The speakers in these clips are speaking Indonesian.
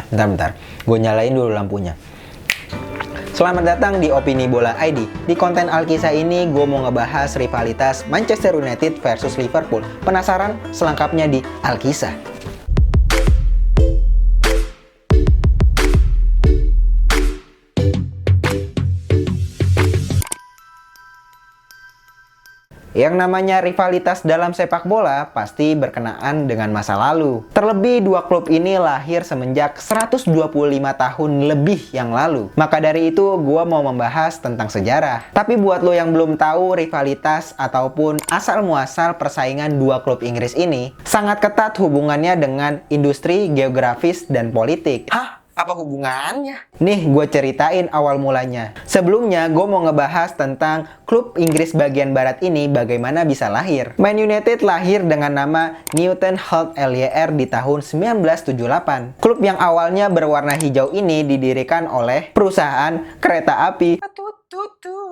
Bentar, gue nyalain dulu lampunya. Selamat datang di Opini Bola ID. Di konten Alkisah ini gue mau ngebahas rivalitas Manchester United versus Liverpool. Penasaran? Selengkapnya di Alkisah. Yang namanya rivalitas dalam sepak bola pasti berkenaan dengan masa lalu. Terlebih dua klub ini lahir semenjak 125 tahun lebih yang lalu. Maka dari itu gue mau membahas tentang sejarah. Tapi buat lo yang belum tahu, rivalitas ataupun asal-muasal persaingan dua klub Inggris ini sangat ketat hubungannya dengan industri, geografis, dan politik. Hah? Apa hubungannya? Nih, gue ceritain awal mulanya. Sebelumnya, gue mau ngebahas tentang klub Inggris bagian barat ini bagaimana bisa lahir. Man United lahir dengan nama Newton Holt LYR di tahun 1978. Klub yang awalnya berwarna hijau ini didirikan oleh perusahaan kereta api.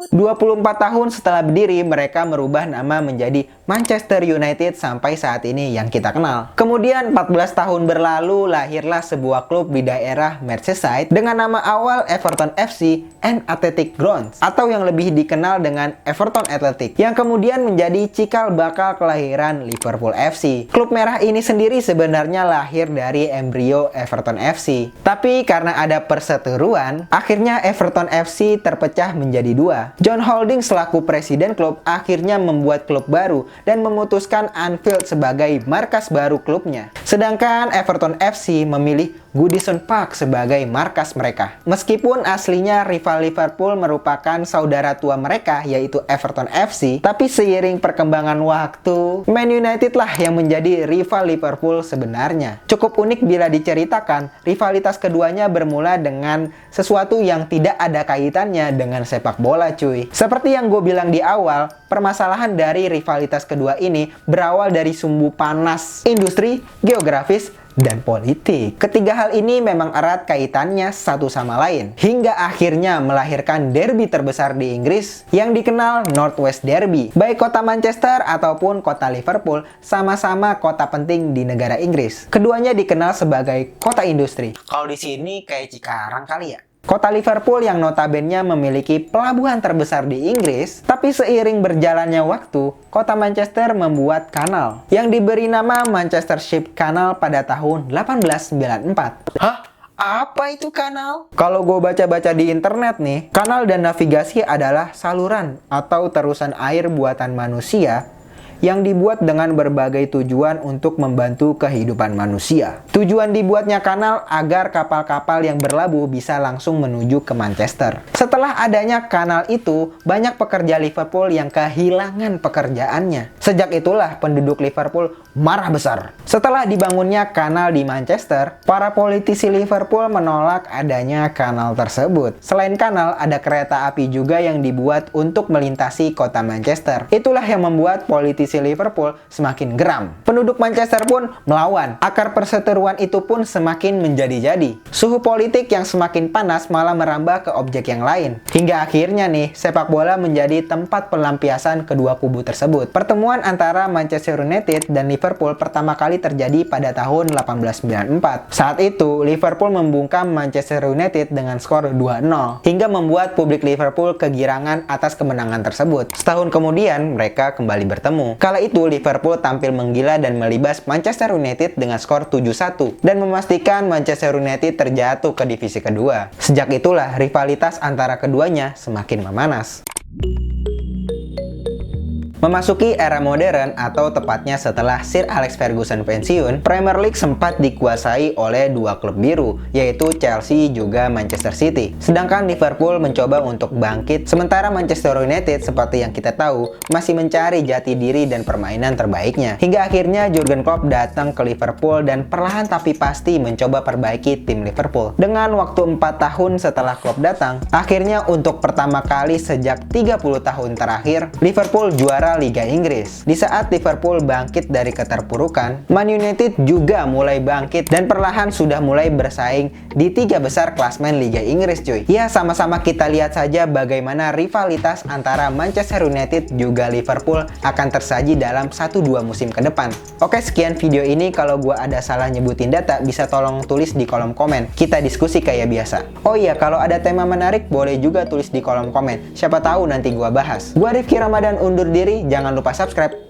24 tahun setelah berdiri, mereka merubah nama menjadi Manchester United sampai saat ini yang kita kenal. Kemudian 14 tahun berlalu, lahirlah sebuah klub di daerah Merseyside dengan nama awal Everton FC and Athletic Grounds, atau yang lebih dikenal dengan Everton Athletic, yang kemudian menjadi cikal bakal kelahiran Liverpool FC. Klub merah ini sendiri sebenarnya lahir dari embrio Everton FC. Tapi karena ada perseteruan, akhirnya Everton FC terpecah menjadi dua. John Holding selaku presiden klub akhirnya membuat klub baru dan memutuskan Anfield sebagai markas baru klubnya. Sedangkan Everton FC memilih Goodison Park sebagai markas mereka. Meskipun aslinya rival Liverpool merupakan saudara tua mereka yaitu Everton FC, tapi seiring perkembangan waktu, Man United lah yang menjadi rival Liverpool sebenarnya. Cukup unik bila diceritakan, rivalitas keduanya bermula dengan sesuatu yang tidak ada kaitannya dengan sepak bola cuy. Seperti yang gue bilang di awal, permasalahan dari rivalitas kedua ini berawal dari sumbu panas industri, geografis, dan politik. Ketiga hal ini memang erat kaitannya satu sama lain, hingga akhirnya melahirkan derby terbesar di Inggris yang dikenal Northwest Derby. Baik kota Manchester ataupun kota Liverpool sama-sama kota penting di negara Inggris. Keduanya dikenal sebagai kota industri. Kalau di sini kayak Cikarang kali ya. Kota Liverpool yang notabene memiliki pelabuhan terbesar di Inggris, tapi seiring berjalannya waktu, kota Manchester membuat kanal yang diberi nama Manchester Ship Canal pada tahun 1894. Hah? Apa itu kanal? Kalau gue baca-baca di internet nih, kanal dan navigasi adalah saluran atau terusan air buatan manusia yang dibuat dengan berbagai tujuan untuk membantu kehidupan manusia. Tujuan dibuatnya kanal agar kapal-kapal yang berlabuh bisa langsung menuju ke Manchester. Setelah adanya kanal itu, banyak pekerja Liverpool yang kehilangan pekerjaannya. Sejak itulah penduduk Liverpool marah besar. Setelah dibangunnya kanal di Manchester, para politisi Liverpool menolak adanya kanal tersebut. Selain kanal, ada kereta api juga yang dibuat untuk melintasi kota Manchester. Itulah yang membuat politisi Liverpool semakin geram. Penduduk Manchester pun melawan. Akar perseteruan itu pun semakin menjadi-jadi. Suhu politik yang semakin panas malah merambah ke objek yang lain. Hingga akhirnya nih, sepak bola menjadi tempat pelampiasan kedua kubu tersebut. Pertemuan antara Manchester United dan Liverpool pertama kali terjadi pada tahun 1894. Saat itu, Liverpool membungkam Manchester United dengan skor 2-0, hingga membuat publik Liverpool kegirangan atas kemenangan tersebut. Setahun kemudian, mereka kembali bertemu. Kala itu Liverpool tampil menggila dan melibas Manchester United dengan skor 7-1 dan memastikan Manchester United terjatuh ke divisi kedua. Sejak itulah rivalitas antara keduanya semakin memanas. Memasuki era modern atau tepatnya setelah Sir Alex Ferguson pensiun, Premier League sempat dikuasai oleh dua klub biru, yaitu Chelsea juga Manchester City. Sedangkan Liverpool mencoba untuk bangkit, sementara Manchester United seperti yang kita tahu masih mencari jati diri dan permainan terbaiknya. Hingga akhirnya Jurgen Klopp datang ke Liverpool dan perlahan tapi pasti mencoba perbaiki tim Liverpool. Dengan waktu 4 tahun setelah Klopp datang, akhirnya untuk pertama kali sejak 30 tahun terakhir, Liverpool juara juara Liga Inggris. Di saat Liverpool bangkit dari keterpurukan, Man United juga mulai bangkit dan perlahan sudah mulai bersaing di 3 besar klasmen Liga Inggris cuy. Ya, sama-sama kita lihat saja bagaimana rivalitas antara Manchester United juga Liverpool akan tersaji dalam 1-2 musim ke depan. Oke, sekian video ini. Kalau gua ada salah nyebutin data, bisa tolong tulis di kolom komen. Kita diskusi kayak biasa. Oh iya, kalau ada tema menarik boleh juga tulis di kolom komen. Siapa tahu nanti gua bahas. Gua Rifki Ramadan undur diri, jangan lupa subscribe.